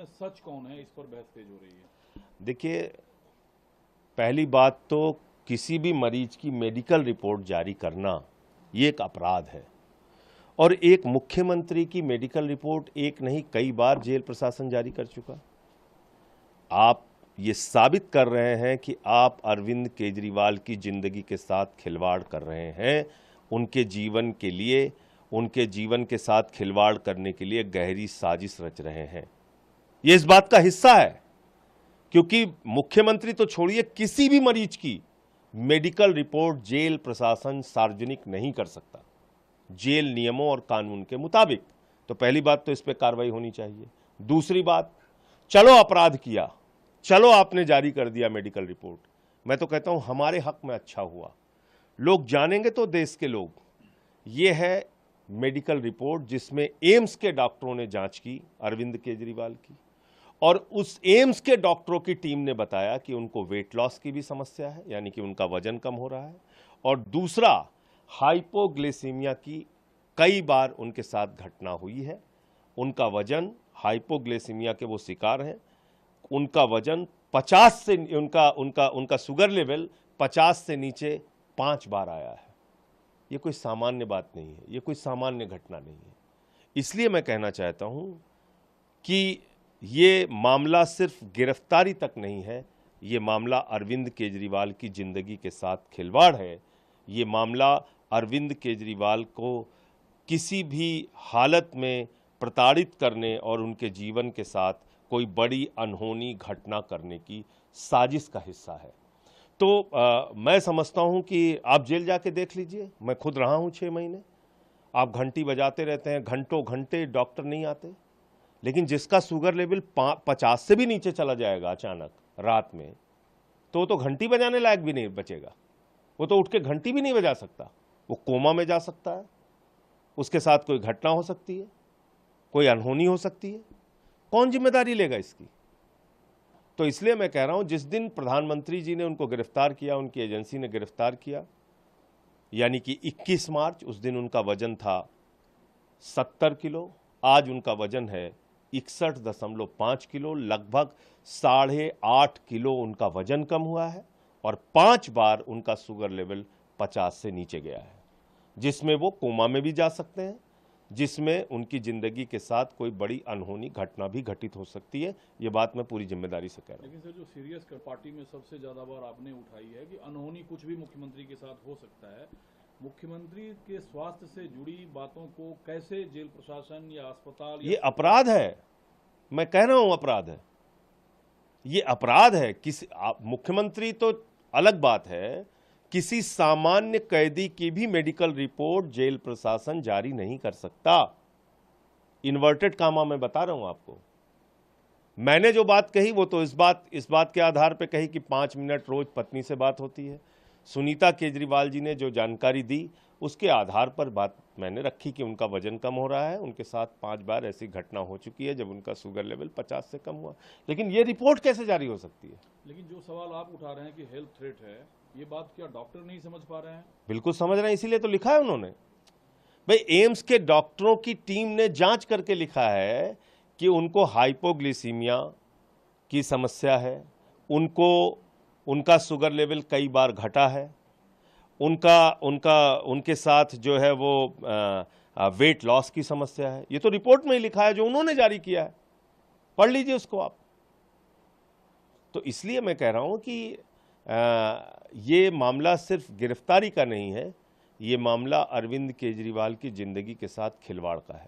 में सच कौन है, इस पर बहस तेज हो रही है। देखिए, पहली बात तो किसी भी मरीज की मेडिकल रिपोर्ट जारी करना ये एक अपराध है, और एक मुख्यमंत्री की मेडिकल रिपोर्ट एक नहीं कई बार जेल प्रशासन जारी कर चुका। आप ये साबित कर रहे हैं कि आप अरविंद केजरीवाल की जिंदगी के साथ खिलवाड़ कर रहे हैं, उनके जीवन के लिए, उनके जीवन के साथ खिलवाड़ करने के लिए गहरी साजिश रच रहे हैं। ये इस बात का हिस्सा है, क्योंकि मुख्यमंत्री तो छोड़िए, किसी भी मरीज की मेडिकल रिपोर्ट जेल प्रशासन सार्वजनिक नहीं कर सकता जेल नियमों और कानून के मुताबिक। तो पहली बात तो इस पे कार्रवाई होनी चाहिए। दूसरी बात, चलो अपराध किया, चलो आपने जारी कर दिया मेडिकल रिपोर्ट, मैं तो कहता हूं हमारे हक में अच्छा हुआ। लोग जानेंगे तो देश के लोग, ये है मेडिकल रिपोर्ट जिसमें एम्स के डॉक्टरों ने जांच की अरविंद केजरीवाल की, और उस एम्स के डॉक्टरों की टीम ने बताया कि उनको वेट लॉस की भी समस्या है, यानी कि उनका वजन कम हो रहा है, और दूसरा हाइपोग्लिसीमिया की कई बार उनके साथ घटना हुई है। उनका वजन, हाइपोग्लिसीमिया के वो शिकार हैं, उनका वजन 50 से उनका शुगर लेवल 50 से नीचे 5 बार आया है। ये कोई सामान्य बात नहीं है, ये कोई सामान्य घटना नहीं है। इसलिए मैं कहना चाहता हूं कि ये मामला सिर्फ गिरफ्तारी तक नहीं है, ये मामला अरविंद केजरीवाल की जिंदगी के साथ खिलवाड़ है। ये मामला अरविंद केजरीवाल को किसी भी हालत में प्रताड़ित करने और उनके जीवन के साथ कोई बड़ी अनहोनी घटना करने की साजिश का हिस्सा है। तो मैं समझता हूं कि आप जेल जाके देख लीजिए, मैं खुद रहा हूं 6 महीने। आप घंटी बजाते रहते हैं, घंटों घंटे डॉक्टर नहीं आते, लेकिन जिसका शुगर लेवल 50 से भी नीचे चला जाएगा अचानक रात में, तो घंटी बजाने लायक भी नहीं बचेगा। वो तो उठ के घंटी भी नहीं बजा सकता, वो कोमा में जा सकता है, उसके साथ कोई घटना हो सकती है, कोई अनहोनी हो सकती है। कौन जिम्मेदारी लेगा इसकी? तो इसलिए मैं कह रहा हूं, जिस दिन प्रधानमंत्री जी ने उनको गिरफ्तार किया, उनकी एजेंसी ने गिरफ्तार किया, यानी कि 21 मार्च, उस दिन उनका वजन था 70 किलो, आज उनका वजन है 61.5 किलो, लगभग 8.5 किलो उनका वजन कम हुआ है, और 5 बार उनका शुगर लेवल 50 से नीचे गया है, जिसमें वो कोमा में भी जा सकते हैं, जिसमें उनकी जिंदगी के साथ कोई बड़ी अनहोनी घटना भी घटित हो सकती है। ये बात मैं पूरी जिम्मेदारी से कह रहा हूं। लेकिन सर, जो सीरियस पार्टी में सबसे ज्यादा बार आपने उठाई है कि अनहोनी कुछ भी मुख्यमंत्री के साथ हो सकता है, मुख्यमंत्री के स्वास्थ्य से जुड़ी बातों को कैसे जेल प्रशासन या अस्पताल, ये अपराध है, मैं कह रहा हूं अपराध है, ये अपराध है। किसी मुख्यमंत्री तो अलग बात है, किसी सामान्य कैदी की भी मेडिकल रिपोर्ट जेल प्रशासन जारी नहीं कर सकता। इन्वर्टेड कामा मैं बता रहा हूं आपको। मैंने जो बात कही वो तो इस बात के आधार पे कही कि 5 मिनट रोज पत्नी से बात होती है। सुनीता केजरीवाल जी ने जो जानकारी दी उसके आधार पर बात मैंने रखी कि उनका वजन कम हो रहा है, उनके साथ 5 बार ऐसी घटना हो चुकी है जब उनका शुगर लेवल 50 से कम हुआ। लेकिन ये रिपोर्ट कैसे जारी हो सकती है? लेकिन जो सवाल आप उठा रहे हैं कि हेल्थ थ्रेट है, ये बात क्या डॉक्टर नहीं समझ पा रहे हैं? बिल्कुल समझ रहे हैं, इसीलिए तो लिखा है उन्होंने। भाई, एम्स के डॉक्टरों की टीम ने जांच करके लिखा है कि उनको हाइपोग्लिसीमिया की समस्या है, उनका शुगर लेवल कई बार घटा है, उनके साथ जो है वो वेट लॉस की समस्या है। ये तो रिपोर्ट में ही लिखा है जो उन्होंने जारी किया है, पढ़ लीजिए उसको आप। तो इसलिए मैं कह रहा हूं कि ये मामला सिर्फ गिरफ्तारी का नहीं है, ये मामला अरविंद केजरीवाल की जिंदगी के साथ खिलवाड़ का है।